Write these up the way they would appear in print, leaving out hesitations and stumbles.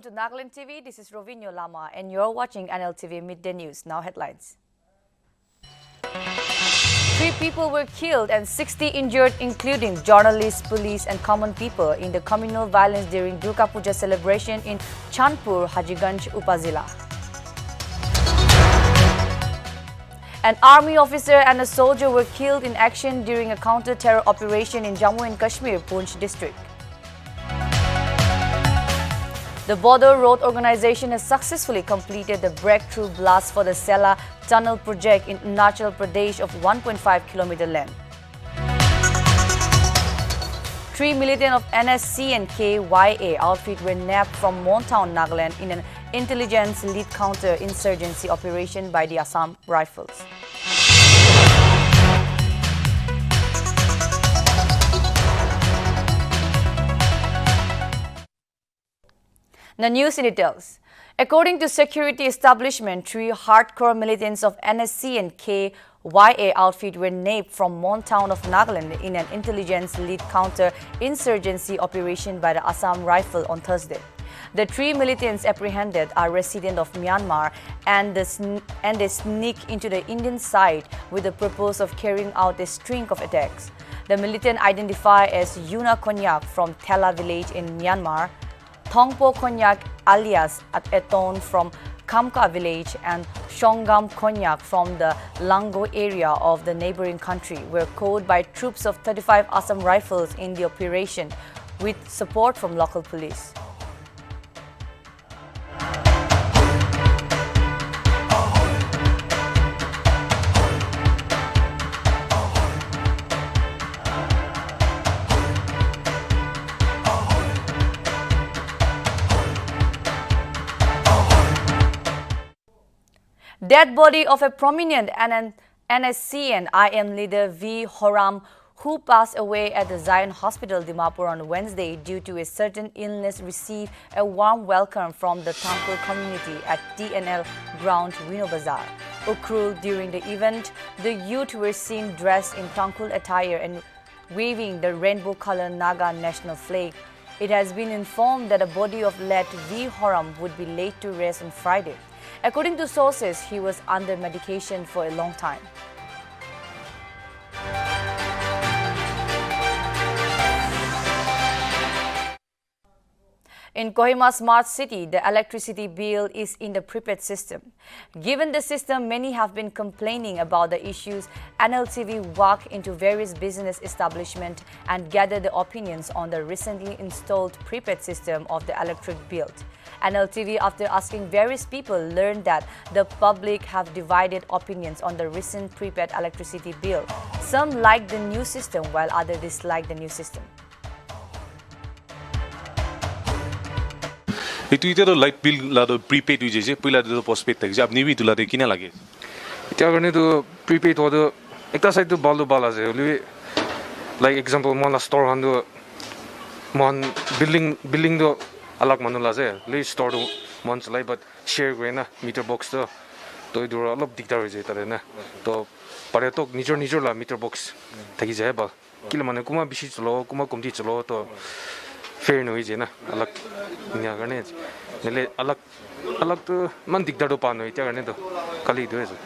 Welcome to Nagaland TV. This is Rovinho Lama and you're watching Nltv Midday News. Now headlines. 3 people were killed and 60 injured, including journalists, police and common people in the communal violence during Durga Puja celebration in Chandpur, Hajiganj, Upazila. An army officer and a soldier were killed in action during a counter-terror operation in Jammu and Kashmir, Poonch district. The Border Road Organization has successfully completed the breakthrough blast for the Sela tunnel project in Arunachal Pradesh of 1.5 km length. 3 militants of NSC and KYA outfit were nabbed from Montown, Nagaland in an intelligence-led counter-insurgency operation by the Assam Rifles. The news in details. According to security establishment, 3 hardcore militants of NSC and KYA outfit were nabbed from Montown of Nagaland in an intelligence-led counter-insurgency operation by the Assam Rifle on Thursday. The 3 militants apprehended are residents of Myanmar and they sneaked into the Indian side with the purpose of carrying out a string of attacks. The militant identified as Yuna Konyak from Tela village in Myanmar, Thongpo Konyak alias Eton from Kamka village and Shongam Konyak from the Lango area of the neighboring country were caught by troops of 35 Assam Rifles in the operation with support from local police. Dead body of a prominent NSC and IM leader V. Horam, who passed away at the Zion Hospital, Dimapur on Wednesday due to a certain illness, received a warm welcome from the Tangkul community at TNL ground Wino Bazaar. Occurred during the event, the youth were seen dressed in Tangkul attire and waving the rainbow-colored Naga national flag. It has been informed that the body of late V. Horam would be laid to rest on Friday. According to sources, he was under medication for a long time. In Kohima Smart City, the electricity bill is in the prepaid system. Given the system, many have been complaining about the issues. Nltv walked into various business establishments and gathered the opinions on the recently installed prepaid system of the electric bill. Nltv, after asking various people, learned that the public have divided opinions on the recent prepaid electricity bill. Some like the new system while others dislike the new system. Itu itu light bill lah prepaid tu je, pula tu postpaid tak. Jab ni tu lah kena lagi. Itu agarnya tu prepaid tu ada. Ekta side tu balu bala je. Like example, mana store handu, mana billing tu alag mana lah je. Le store tu mana selai, but share kau na meter box tu. To itu alap diktar je tadi na. To pada tu nijor lah meter box. Tadi je ba. Kila mana kuma bisi celo, kuma komti celo to. Fair no je na alag ni agarnya je. Nele alag tu man diktar tu pano itu agarnya tu kali itu je.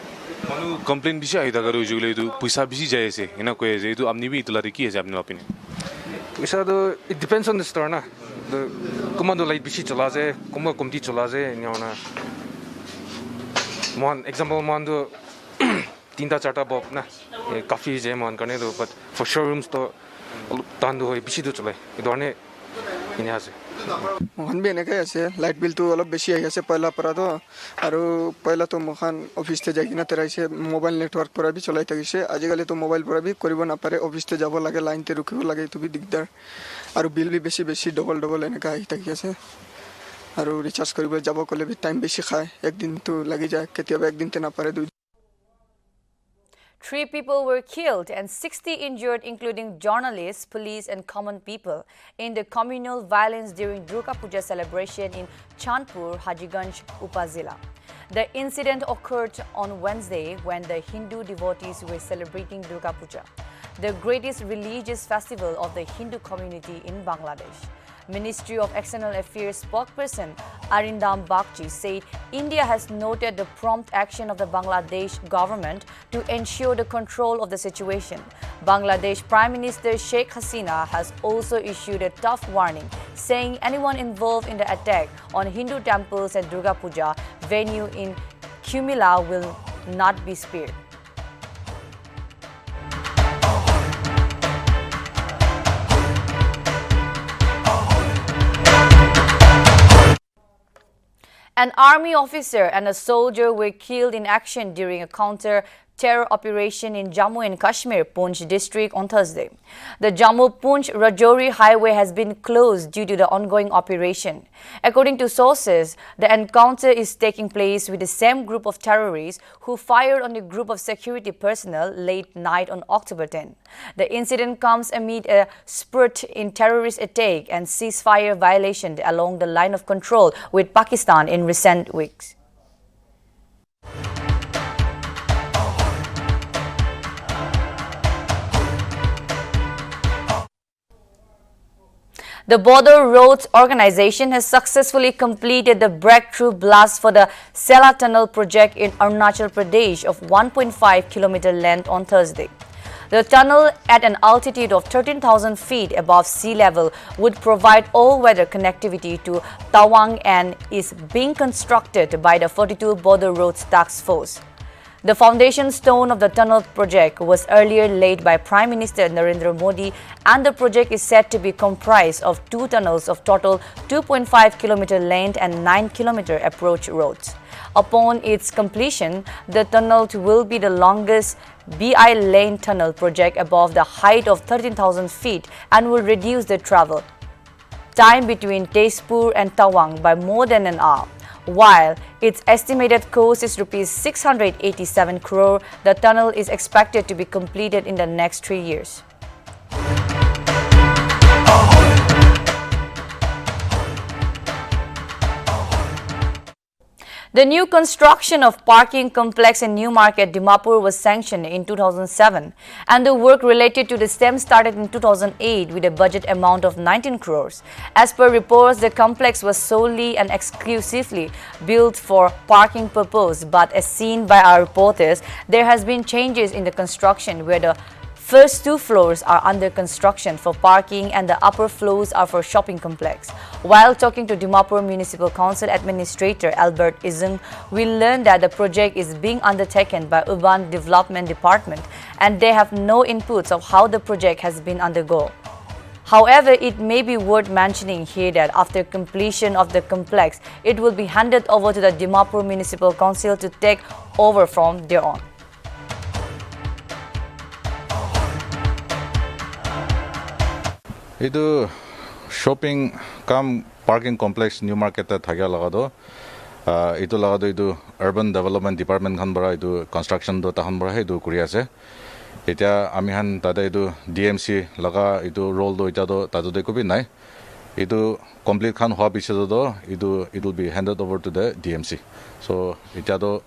Manu complain bisa itu agar ujung itu puisa bisa jaya se. Ina kau je itu amni itu lari kiya je apne opini. Puisa tu it depends on the store na. The kuma tu light bisi cela je, kuma komti cela je ni ona. One example man tu 3-4 bob na. Coffee je man करने तो but for showrooms तो तांदू है बिशी तो चले इधरने इन्हें आसे मोहन भी इन्हें क्या ऐसे लाइट बिल तो अलग बेशी है ऐसे पहला परा तो आरो पहला तो मोहन ऑफिस ते जाएगी ना तेरा ऐसे मोबाइल नेटवर्क पर भी चलाए तक इसे आजकल तो मोबाइल पर भी करीबन आप परे ऑफिस ते जाबो लगे लाइन ते रुके वो लगे तो भी दिक्कत आरो बिल भी बेशी डबल इन्हें क्या ही तक ऐसे आरो रिचार्ज करीबन जाबो कोले भी टाइम बेशी खाए एक दिन तो लगी जाए कितने अब एक दिन ते ना परे 3 people were killed and 60 injured, including journalists, police and common people, in the communal violence during Durga Puja celebration in Chandpur, Hajiganj, Upazila. The incident occurred on Wednesday when the Hindu devotees were celebrating Durga Puja, the greatest religious festival of the Hindu community in Bangladesh. Ministry of External Affairs spokesperson Arindam Bagchi said India has noted the prompt action of the Bangladesh government to ensure the control of the situation. Bangladesh Prime Minister Sheikh Hasina has also issued a tough warning, saying anyone involved in the attack on Hindu temples and Durga Puja venue in Communal will not be spared. An army officer and a soldier were killed in action during a counter-terror operation in Jammu and Kashmir, Poonch district on Thursday. The Jammu-Poonch-Rajouri highway has been closed due to the ongoing operation. According to sources, the encounter is taking place with the same group of terrorists who fired on a group of security personnel late night on October 10. The incident comes amid a spurt in terrorist attack and ceasefire violation along the line of control with Pakistan in recent weeks. The Border Roads Organization has successfully completed the breakthrough blast for the Sela tunnel project in Arunachal Pradesh of 1.5 kilometer length on Thursday. The tunnel, at an altitude of 13,000 feet above sea level, would provide all-weather connectivity to Tawang and is being constructed by the 42 Border Roads Task Force. The foundation stone of the tunnel project was earlier laid by Prime Minister Narendra Modi, and the project is said to be comprised of two tunnels of total 2.5 kilometer length and 9 kilometer approach roads. Upon its completion, the tunnel will be the longest BI lane tunnel project above the height of 13,000 feet and will reduce the travel time between Tezpur and Tawang by more than an hour. While its estimated cost is Rs 687 crore, the tunnel is expected to be completed in the next 3 years. The new construction of parking complex in New Market, Dimapur was sanctioned in 2007, and the work related to the same started in 2008 with a budget amount of 19 crores. As per reports, the complex was solely and exclusively built for parking purpose, but as seen by our reporters, there has been changes in the construction where the first two floors are under construction for parking and the upper floors are for shopping complex. While talking to Dimapur Municipal Council Administrator Albert Izung, we learned that the project is being undertaken by Urban Development Department and they have no inputs of how the project has been undergone. However, it may be worth mentioning here that after completion of the complex, it will be handed over to the Dimapur Municipal Council to take over from there on. Idu shopping kam parking complex New Market thagya lagado itu lagado idu Urban Development Department khan bara idu construction do tahan bara idu kuri ase eta ami han tada idu DMC laga idu role do ita do tado de ko bi nai idu complete khan hoa piche do idu it will be handed over to the DMC, so ita do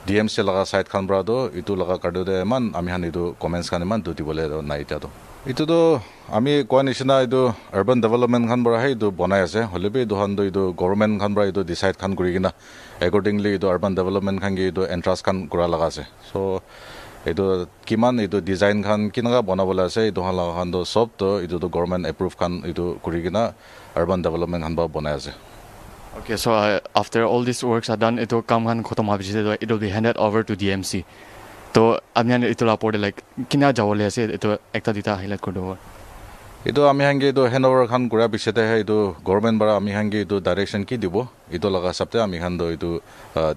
DMC laga side khan bara do itu laga kardo de man ami han idu comments khan man do dibole do nai ita do itu do ami koa nishina itu urban development khan bara itu bonai ase holebi itu han do itu government khan bara itu decide khan kuri kina accordingly itu urban development khan ge itu entrance khan kura laga ase, so itu kiman itu design khan kinaga bonabola ase itu han laga khan do sob to itu do government approve khan itu kuri kina urban development khan ba bonai ase. Okay, so after all these works are done, ito kam khan khotom habise it will be handed over to DMC. तो अमियान इतला पोडे like किना जावले आसे इतो एकता दिता highlight कर दो इतो आमी हांगे इतो हैंडओवर खान गुरा बिसेते है इतो गवर्नमेंट बरा आमी हांगे इतो डायरेक्शन की दिबो इतो लगा सबते आमी खान दो इतो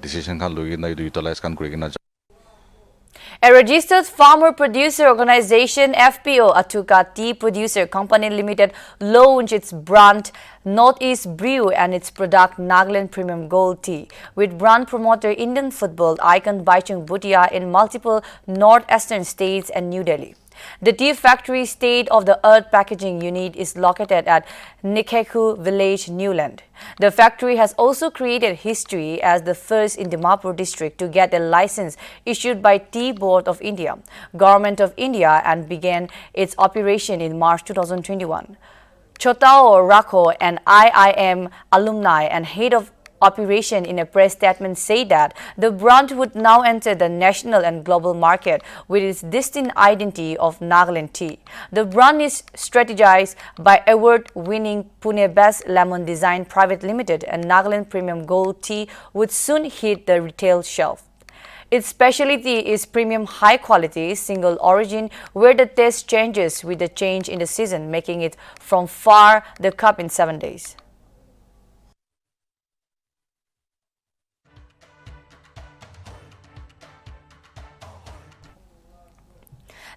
डिसीजन खान लोगी ना इतो यूटिलाइज खान करेगिना. A registered farmer producer organization FPO Atuka Tea Producer Company Limited launched its brand Northeast Brew and its product Nagaland Premium Gold Tea with brand promoter Indian football icon Baichung Bhutia in multiple northeastern states and New Delhi. The tea factory state-of-the-art packaging unit is located at Nikheku village, Newland. The factory has also created history as the first in Dimapur district to get a license issued by Tea Board of India, Government of India, and began its operation in March 2021. Chotao Rakho, an IIM alumni and head of operation, in a press statement said that the brand would now enter the national and global market with its distinct identity of Nagaland tea. The brand is strategized by award-winning Pune-based Lemon Design Private Limited, and Nagaland Premium Gold Tea would soon hit the retail shelf. Its specialty is premium high-quality, single origin, where the taste changes with the change in the season, making it from far the cup in 7 days.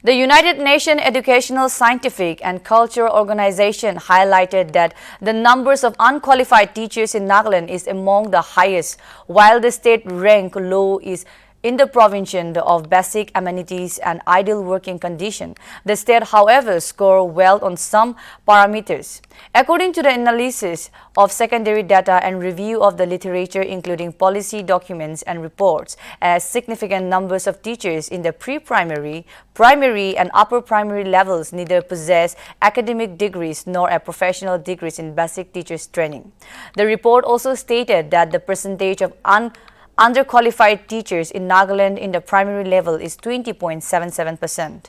The United Nations Educational, Scientific and Cultural Organization highlighted that the numbers of unqualified teachers in Nagaland is among the highest, while the state rank low is in the provision of basic amenities and ideal working conditions. The state, however, scored well on some parameters. According to the analysis of secondary data and review of the literature, including policy documents and reports, as significant numbers of teachers in the pre-primary, primary and upper primary levels neither possess academic degrees nor a professional degrees in basic teachers training. The report also stated that the percentage of underqualified teachers in Nagaland in the primary level is 20.77%.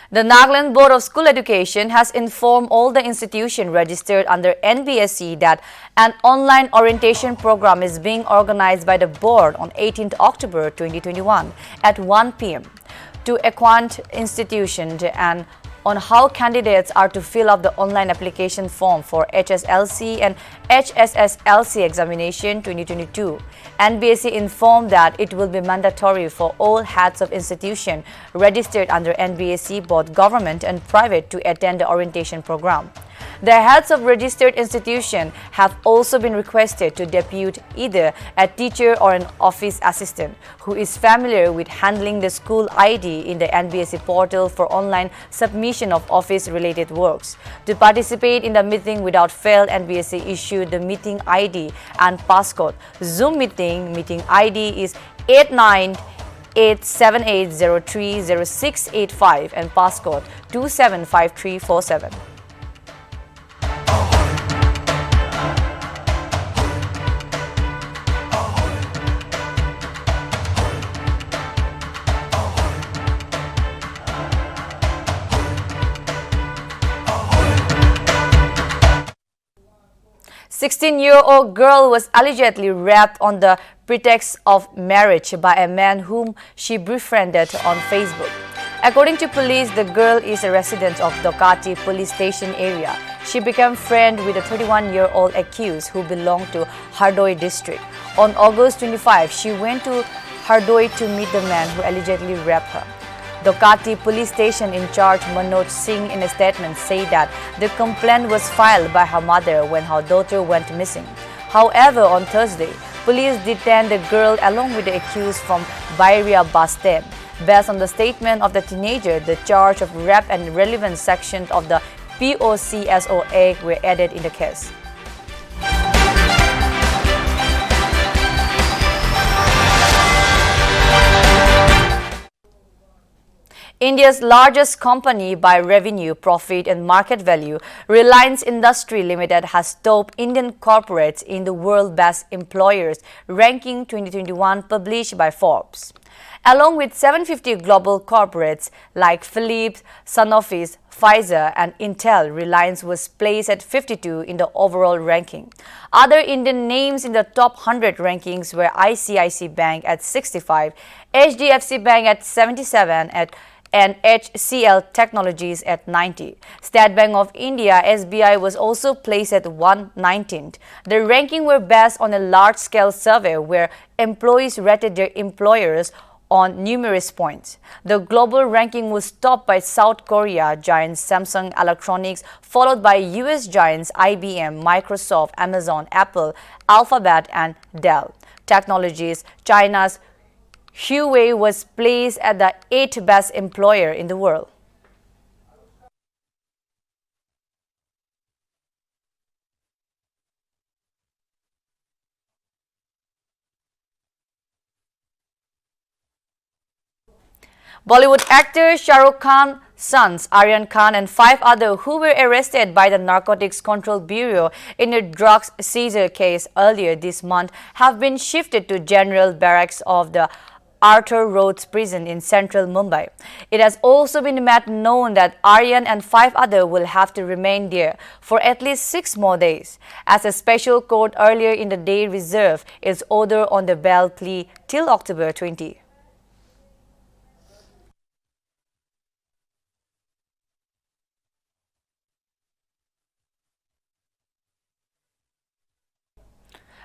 The Nagaland Board of School Education has informed all the institutions registered under NBSE that an online orientation program is being organized by the board on 18th October 2021 at 1 p.m. to acquaint institutions and on how candidates are to fill up the online application form for HSLC and HSSLC examination 2022. NBSE informed that it will be mandatory for all heads of institution registered under NBSE, both government and private, to attend the orientation program. The heads of registered institutions have also been requested to depute either a teacher or an office assistant who is familiar with handling the school ID in the NBSE portal for online submission of office-related works. To participate in the meeting without fail, NBSE issued the meeting ID and passcode. Zoom meeting ID is 89-87803-0685 and passcode 275347. A 16-year-old girl was allegedly raped on the pretext of marriage by a man whom she befriended on Facebook. According to police, the girl is a resident of Dokati police station area. She became friends with a 31-year-old accused who belonged to Hardoi district. On August 25, she went to Hardoi to meet the man who allegedly raped her. Dokati police station in charge Manoj Singh in a statement said that the complaint was filed by her mother when her daughter went missing. However, on Thursday, police detained the girl along with the accused from Bairia bus stand. Based on the statement of the teenager, the charge of rape and relevant sections of the POCSOA were added in the case. India's largest company by revenue, profit and market value, Reliance Industries Limited, has topped Indian corporates in the World Best Employers Ranking 2021 published by Forbes. Along with 750 global corporates like Philips, Sanofi, Pfizer and Intel, Reliance was placed at 52 in the overall ranking. Other Indian names in the top 100 rankings were ICICI Bank at 65, HDFC Bank at 77, and HCL Technologies at 90. State Bank of India (SBI) was also placed at 119th. The ranking were based on a large-scale survey where employees rated their employers on numerous points. The global ranking was topped by South Korea giant Samsung Electronics, followed by US giants IBM, Microsoft, Amazon, Apple, Alphabet and Dell Technologies. China's Huawei was placed at the 8th best employer in the world. Bollywood actor Shah Rukh Khan's sons Aryan Khan and 5 others who were arrested by the Narcotics Control Bureau in a drugs seizure case earlier this month have been shifted to General Barracks of the Arthur Roads prison in central Mumbai. It has also been made known that Aryan and 5 others will have to remain there for at least 6 more days, as a special court earlier in the day reserved its order on the bail plea till October 20.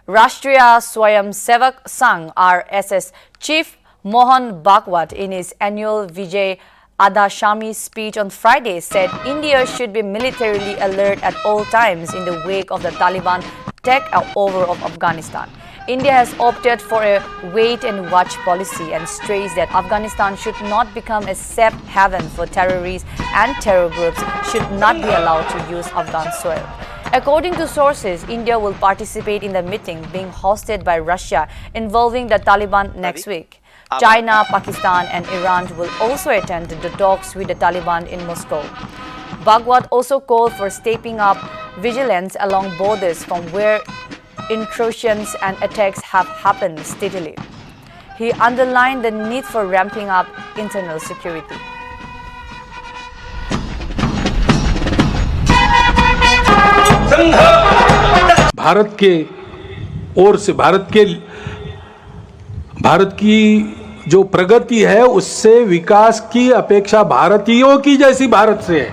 Rashtriya Swayamsevak Sangh RSS Chief Mohan Bhagwat in his annual Vijay Adashami speech on Friday said India should be militarily alert at all times in the wake of the Taliban takeover of Afghanistan. India has opted for a wait-and-watch policy and stressed that Afghanistan should not become a safe haven for terrorists and terror groups should not be allowed to use Afghan soil. According to sources, India will participate in the meeting being hosted by Russia involving the Taliban next week. China, Pakistan and Iran will also attend the talks with the Taliban in Moscow. Bhagwat also called for stepping up vigilance along borders from where intrusions and attacks have happened steadily. He underlined the need for ramping up internal security. Bharat के ओर से भारत की जो प्रगति है उससे विकास की अपेक्षा भारतीयों की जैसी भारत से है,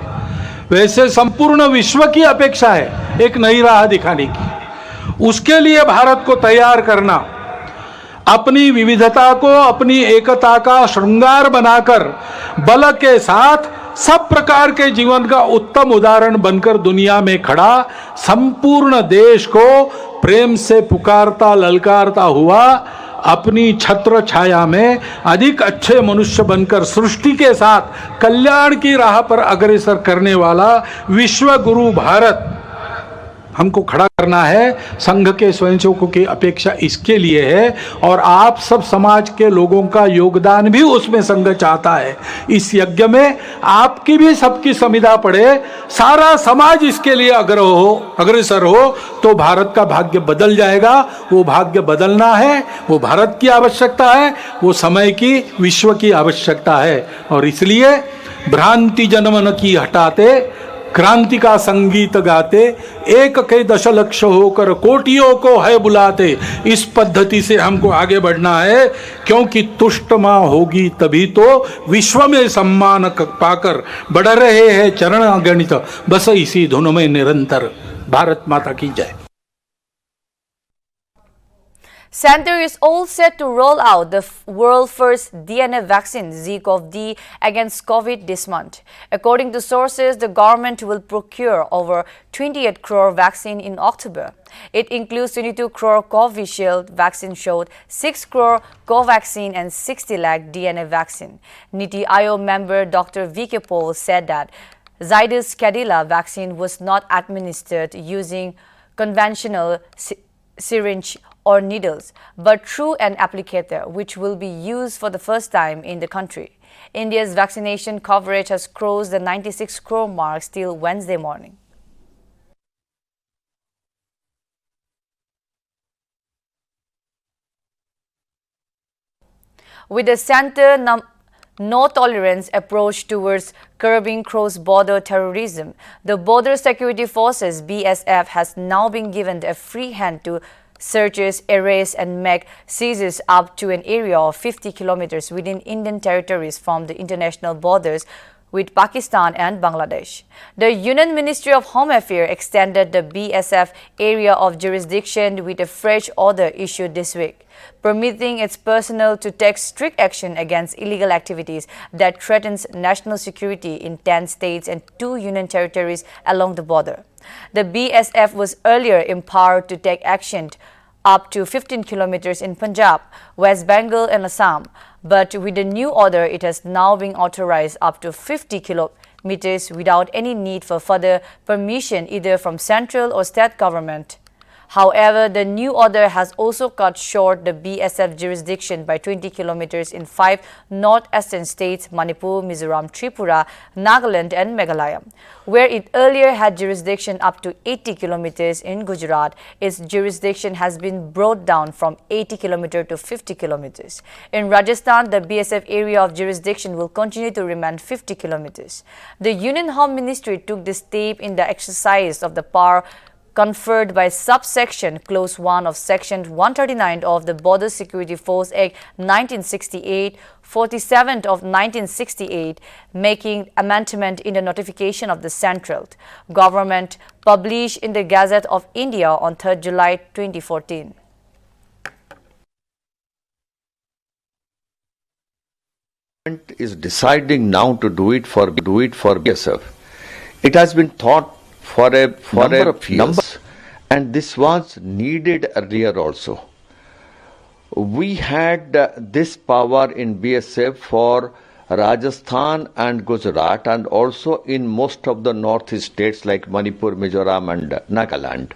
वैसे संपूर्ण विश्व की अपेक्षा है एक नई राह दिखाने की। उसके लिए भारत को तैयार करना, अपनी विविधता को अपनी एकता का श्रृंगार बनाकर बल के साथ सब प्रकार के जीवन का उत्तम उदाहरण बनकर दुनिया में खड़ा संपूर्ण देश को प्रेम से पुकारता ललकारता हुआ अपनी छत्र छाया में अधिक अच्छे मनुष्य बनकर सृष्टि के साथ कल्याण की राह पर अग्रसर करने वाला विश्व गुरु भारत हमको खड़ा करना है। संघ के स्वयंसेवकों की अपेक्षा इसके लिए है और आप सब समाज के लोगों का योगदान भी उसमें संघ चाहता है। इस यज्ञ में आपकी भी सबकी संविदा पड़े, सारा समाज इसके लिए अग्रसर हो तो भारत का भाग्य बदल जाएगा। वो भाग्य बदलना है, वो भारत की आवश्यकता है, वो समय की विश्व की आवश्यकता है। और इसलिए भ्रांति जनमन की हटाते क्रांति का संगीत गाते, एक के दशलक्ष होकर कोटियों को है बुलाते। इस पद्धति से हमको आगे बढ़ना है, क्योंकि तुष्ट माँ होगी तभी तो विश्व में सम्मान पाकर बढ़ रहे हैं चरण अगणित, बस इसी धुन में निरंतर। भारत माता की जय। Center is all set to roll out the world's first DNA vaccine, ZCoV-D, against COVID this month. According to sources, the government will procure over 28 crore vaccine in October. It includes 22 crore Covishield vaccine shot, 6 crore Covaxin and 60 lakh DNA vaccine. Niti Aayog member Dr. V.K. Paul said that Zydus Cadila vaccine was not administered using conventional syringe or needles, but through an applicator, which will be used for the first time in the country. India's vaccination coverage has crossed the 96 crore mark till Wednesday morning. With the center no-tolerance approach towards curbing cross-border terrorism, the Border Security Forces (BSF) has now been given a free hand to searches, arrests and make seizures up to an area of 50 kilometers within Indian territories from the international borders with Pakistan and Bangladesh. The Union Ministry of Home Affairs extended the BSF area of jurisdiction with a fresh order issued this week, permitting its personnel to take strict action against illegal activities that threatens national security in 10 states and 2 union territories along the border. The BSF was earlier empowered to take action up to 15 kilometers in Punjab, West Bengal and Assam, but with the new order, it has now been authorized up to 50 kilometers without any need for further permission either from central or state government. However, the new order has also cut short the BSF jurisdiction by 20 kilometers in 5 northeastern states, Manipur, Mizoram, Tripura, Nagaland and Meghalaya. Where it earlier had jurisdiction up to 80 kilometers in Gujarat, its jurisdiction has been brought down from 80 kilometers to 50 kilometers. In Rajasthan, the BSF area of jurisdiction will continue to remain 50 kilometers. The Union Home Ministry took this step in the exercise of the power conferred by subsection clause 1 of section 139 of the Border Security Force Act 1968, 47th of 1968, making amendment in the notification of the central government published in the Gazette of India on 3rd July 2014. Is deciding now to do it for BSF. It has been thought for a number of years, and this was needed earlier also. We had this power in BSF for Rajasthan and Gujarat, and also in most of the northeast states like Manipur, Mizoram and Nagaland.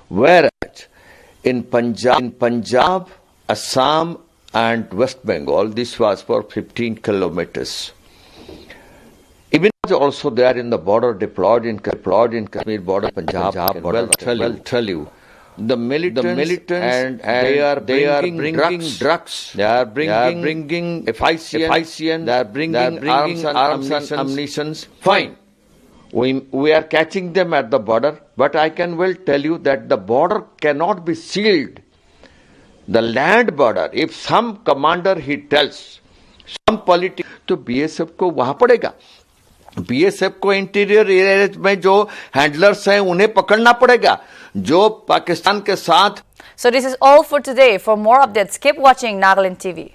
Whereas in Punjab, Assam and West Bengal, this was for 15 kilometers. Even also there in the border deployed in Kashmir border, Punjab border, tell you, the militants and they are bringing drugs, they are bringing FICN, they are bringing arms and ammunition. Fine. We are catching them at the border, but I can well tell you that the border cannot be sealed. The land border, if some commander he tells, some politics, तो BSF को वहां पड़ेगा. BSF को interior area में जो handlers हैं उन्हें पकड़ना पड़ेगा, जो पाकिस्तान के साथ. So this is all for today. For more updates, keep watching Nagaland TV.